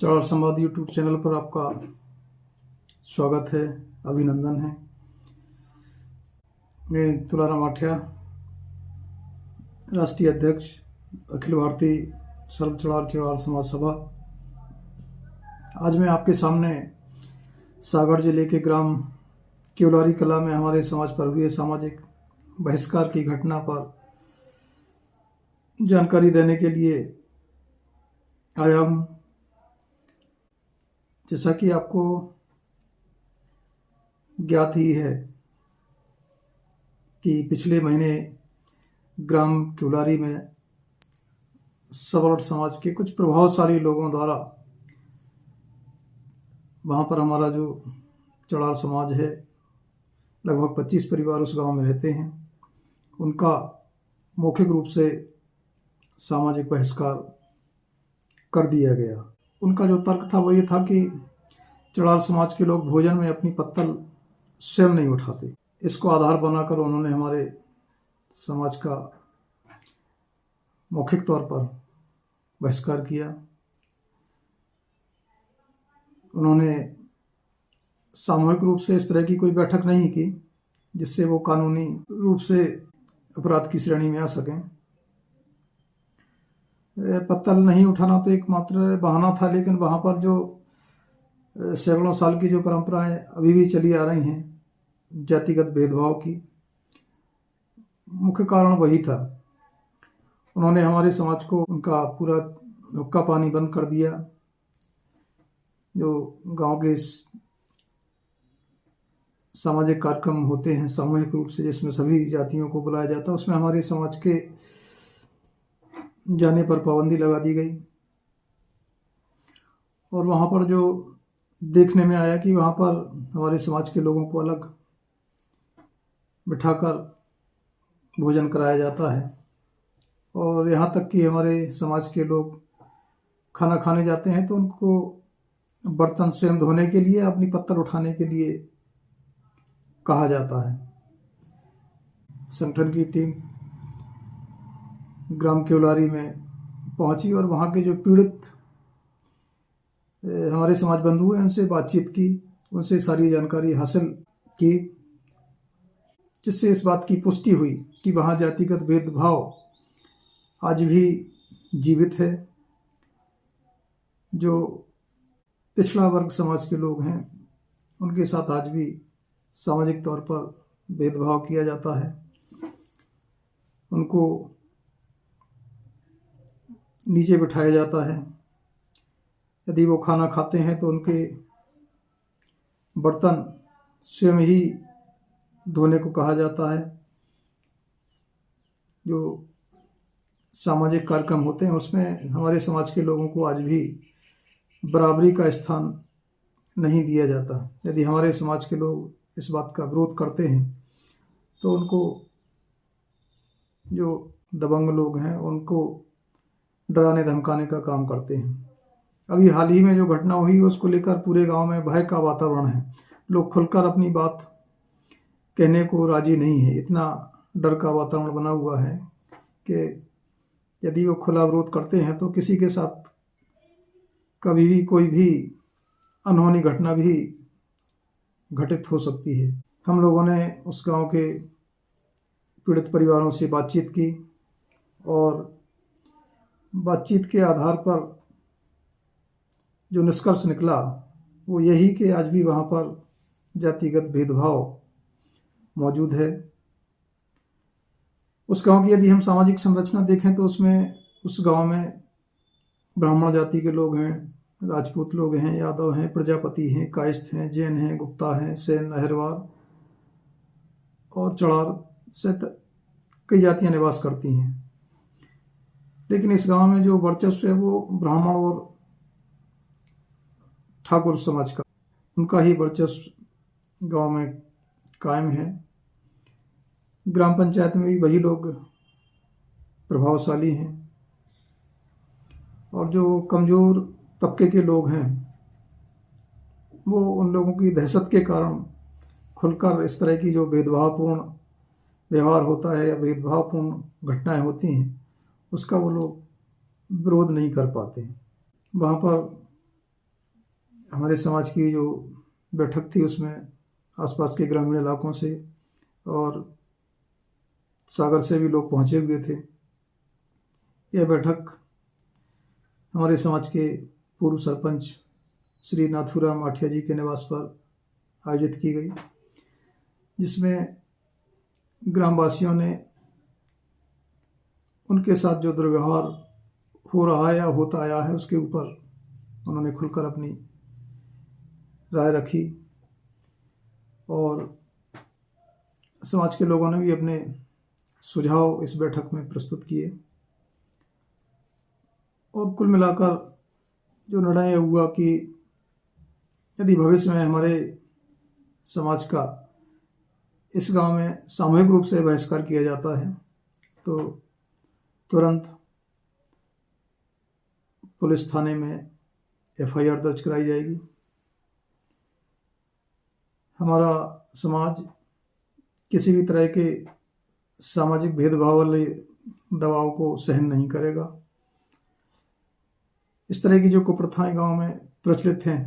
चौड़ संवाद YouTube channel पर आपका स्वागत है, अभिनंदन है। मैं तुलाराम आठिया, राष्ट्रीय अध्यक्ष अखिल भारतीय सर्व चढ़ार समाज सभा। आज मैं आपके सामने सागर जिले के ग्राम केवलारी कला में हमारे समाज पर हुए सामाजिक बहिष्कार की घटना पर जानकारी देने के लिए आया हूँ। जैसा कि आपको ज्ञात ही है कि पिछले महीने ग्राम केवलारी में सवर्ण समाज के कुछ प्रभावशाली लोगों द्वारा वहाँ पर हमारा जो चढ़ार समाज है, लगभग 25 परिवार उस गांव में रहते हैं, उनका मौखिक रूप से सामाजिक बहिष्कार कर दिया गया। उनका जो तर्क था वो ये था कि चढ़ार समाज के लोग भोजन में अपनी पत्तल स्वयं नहीं उठाते। इसको आधार बनाकर उन्होंने हमारे समाज का मौखिक तौर पर बहिष्कार किया। उन्होंने सामूहिक रूप से इस तरह की कोई बैठक नहीं की जिससे वो कानूनी रूप से अपराध की श्रेणी में आ सकें। पत्तल नहीं उठाना तो एकमात्र बहाना था, लेकिन वहाँ पर जो सैकड़ों साल की जो परंपराएं अभी भी चली आ रही हैं जातिगत भेदभाव की, मुख्य कारण वही था। उन्होंने हमारे समाज को उनका पूरा हुक्का पानी बंद कर दिया। जो गांव के सामाजिक कार्यक्रम होते हैं सामूहिक रूप से, जिसमें सभी जातियों को बुलाया जाता है, उसमें हमारे समाज के जाने पर पाबंदी लगा दी गई। और वहाँ पर जो देखने में आया कि वहाँ पर हमारे समाज के लोगों को अलग बिठाकर भोजन कराया जाता है, और यहाँ तक कि हमारे समाज के लोग खाना खाने जाते हैं तो उनको बर्तन स्वयं धोने के लिए, अपनी पत्तल उठाने के लिए कहा जाता है। संगठन की टीम ग्राम केवलारी में पहुंची और वहाँ के जो पीड़ित हमारे समाज बंधु हैं उनसे बातचीत की, उनसे सारी जानकारी हासिल की, जिससे इस बात की पुष्टि हुई कि वहाँ जातिगत भेदभाव आज भी जीवित है। जो पिछड़ा वर्ग समाज के लोग हैं उनके साथ आज भी सामाजिक तौर पर भेदभाव किया जाता है। उनको नीचे बिठाया जाता है। यदि वो खाना खाते हैं तो उनके बर्तन स्वयं ही धोने को कहा जाता है। जो सामाजिक कार्यक्रम होते हैं उसमें हमारे समाज के लोगों को आज भी बराबरी का स्थान नहीं दिया जाता। यदि हमारे समाज के लोग इस बात का विरोध करते हैं तो उनको, जो दबंग लोग हैं, उनको डराने धमकाने का काम करते हैं। अभी हाल ही में जो घटना हुई उसको लेकर पूरे गांव में भय का वातावरण है। लोग खुलकर अपनी बात कहने को राजी नहीं है। इतना डर का वातावरण बना हुआ है कि यदि वो खुला विरोध करते हैं तो किसी के साथ कभी भी कोई भी अनहोनी घटना भी घटित हो सकती है। हम लोगों ने उस गांव के पीड़ित परिवारों से बातचीत की और बातचीत के आधार पर जो निष्कर्ष निकला वो यही कि आज भी वहाँ पर जातिगत भेदभाव मौजूद है। उस गांव की यदि हम सामाजिक संरचना देखें तो उसमें उस गांव में ब्राह्मण जाति के लोग हैं, राजपूत लोग हैं, यादव हैं, प्रजापति हैं, कायस्थ हैं, जैन हैं, गुप्ता हैं, सेन, अहिरवार और चढ़ार से कई जातियाँ निवास करती हैं। लेकिन इस गांव में जो वर्चस्व है वो ब्राह्मण और ठाकुर समाज का, उनका ही वर्चस्व गांव में कायम है। ग्राम पंचायत में भी वही लोग प्रभावशाली हैं, और जो कमज़ोर तबके के लोग हैं वो उन लोगों की दहशत के कारण खुलकर इस तरह की जो भेदभावपूर्ण व्यवहार होता है या भेदभावपूर्ण घटनाएं होती हैं उसका वो लोग विरोध नहीं कर पाते। वहाँ पर हमारे समाज की जो बैठक थी उसमें आसपास के ग्रामीण इलाकों से और सागर से भी लोग पहुँचे हुए थे। यह बैठक हमारे समाज के पूर्व सरपंच श्री नाथूराम आठिया जी के निवास पर आयोजित की गई, जिसमें ग्रामवासियों ने उनके साथ जो दुर्व्यवहार हो रहा है या होता आया है उसके ऊपर उन्होंने खुलकर अपनी राय रखी और समाज के लोगों ने भी अपने सुझाव इस बैठक में प्रस्तुत किए और कुल मिलाकर जो निर्णय हुआ कि यदि भविष्य में हमारे समाज का इस गांव में सामूहिक रूप से बहिष्कार किया जाता है तो तुरंत पुलिस थाने में FIR दर्ज कराई जाएगी। हमारा समाज किसी भी तरह के सामाजिक भेदभाव वाले दबाव को सहन नहीं करेगा। इस तरह की जो कुप्रथाएं गांव में प्रचलित हैं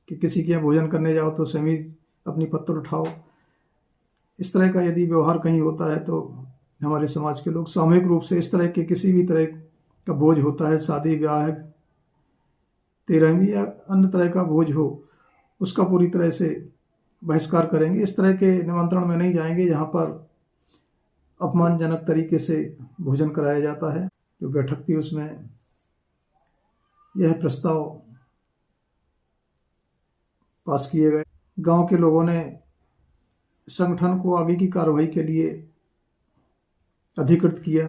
कि किसी के यहाँ भोजन करने जाओ तो समीज अपनी पत्तल उठाओ, इस तरह का यदि व्यवहार कहीं होता है तो हमारे समाज के लोग सामूहिक रूप से इस तरह के किसी भी तरह का भोज होता है, शादी ब्याह, तेरहवीं या अन्य तरह का भोज हो, उसका पूरी तरह से बहिष्कार करेंगे। इस तरह के निमंत्रण में नहीं जाएंगे जहाँ पर अपमानजनक तरीके से भोजन कराया जाता है। जो बैठक थी उसमें यह प्रस्ताव पास किए गए। गांव के लोगों ने संगठन को आगे की कार्रवाई के लिए अधिकृत किया।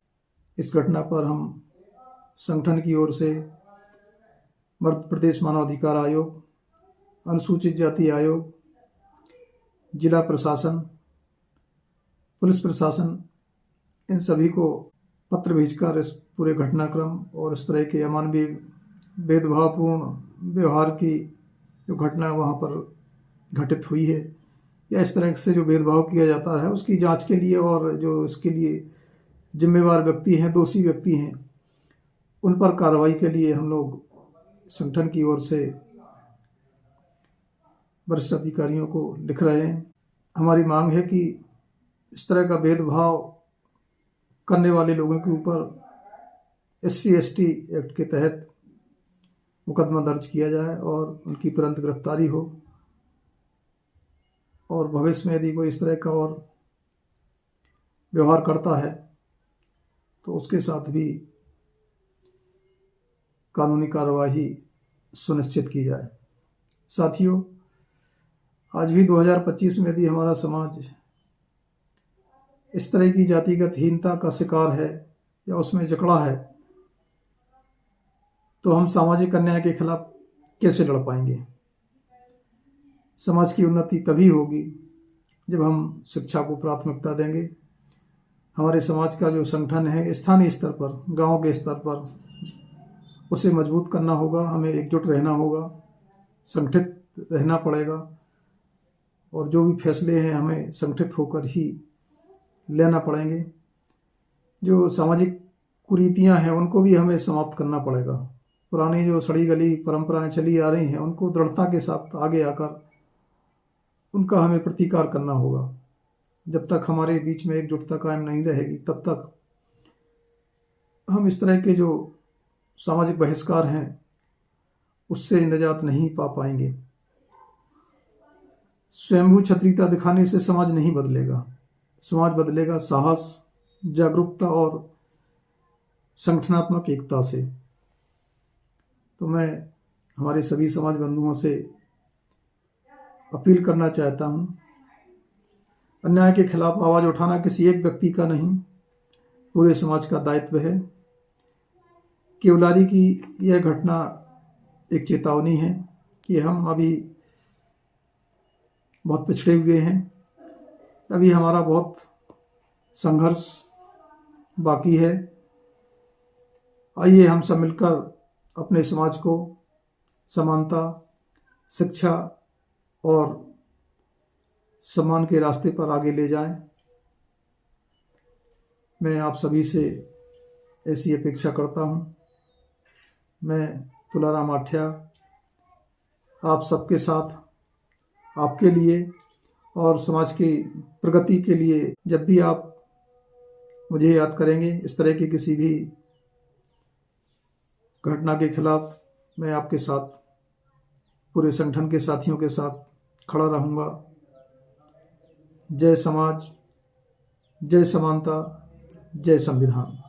इस घटना पर हम संगठन की ओर से मध्य प्रदेश मानव अधिकार आयोग, अनुसूचित जाति आयोग, जिला प्रशासन, पुलिस प्रशासन, इन सभी को पत्र भेजकर इस पूरे घटनाक्रम और इस तरह के अमानवीय भेदभावपूर्ण व्यवहार की जो घटना वहाँ पर घटित हुई है या इस तरह से जो भेदभाव किया जाता है उसकी जांच के लिए और जो इसके लिए जिम्मेवार व्यक्ति हैं, दोषी व्यक्ति हैं, उन पर कार्रवाई के लिए हम लोग संगठन की ओर से वरिष्ठ अधिकारियों को लिख रहे हैं। हमारी मांग है कि इस तरह का भेदभाव करने वाले लोगों के ऊपर SC/ST एक्ट के तहत मुकदमा दर्ज किया जाए और उनकी तुरंत गिरफ्तारी हो और भविष्य में यदि कोई इस तरह का और व्यवहार करता है तो उसके साथ भी कानूनी कार्यवाही सुनिश्चित की जाए। साथियों, आज भी 2025 में यदि हमारा समाज इस तरह की जातिगत हीनता का शिकार है या उसमें जकड़ा है तो हम सामाजिक अन्याय के खिलाफ कैसे लड़ पाएंगे। समाज की उन्नति तभी होगी जब हम शिक्षा को प्राथमिकता देंगे। हमारे समाज का जो संगठन है स्थानीय स्तर पर, गांव के स्तर पर, उसे मजबूत करना होगा। हमें एकजुट रहना होगा, संगठित रहना पड़ेगा और जो भी फैसले हैं हमें संगठित होकर ही लेना पड़ेंगे। जो सामाजिक कुरीतियां हैं उनको भी हमें समाप्त करना पड़ेगा। पुरानी जो सड़ी गली परंपराएं चली आ रही हैं उनको दृढ़ता के साथ आगे आकर उनका हमें प्रतिकार करना होगा। जब तक हमारे बीच में एकजुटता कायम नहीं रहेगी तब तक हम इस तरह के जो सामाजिक बहिष्कार हैं उससे निजात नहीं पा पाएंगे। स्वयंभू क्षत्रियता दिखाने से समाज नहीं बदलेगा। समाज बदलेगा साहस, जागरूकता और संगठनात्मक एकता से। तो मैं हमारे सभी समाज बंधुओं से अपील करना चाहता हूँ, अन्याय के खिलाफ आवाज़ उठाना किसी एक व्यक्ति का नहीं, पूरे समाज का दायित्व है। केवलारी की यह घटना एक चेतावनी है कि हम अभी बहुत पिछड़े हुए हैं, अभी हमारा बहुत संघर्ष बाकी है। आइए हम सब मिलकर अपने समाज को समानता, शिक्षा और सम्मान के रास्ते पर आगे ले जाएं। मैं आप सभी से ऐसी अपेक्षा करता हूं। मैं तुलाराम आठिया, आप सबके साथ, आपके लिए और समाज की प्रगति के लिए जब भी आप मुझे याद करेंगे, इस तरह की किसी भी घटना के खिलाफ मैं आपके साथ, पूरे संगठन के साथियों के साथ खड़ा रहूँगा। जय समाज, जय समानता, जय संविधान।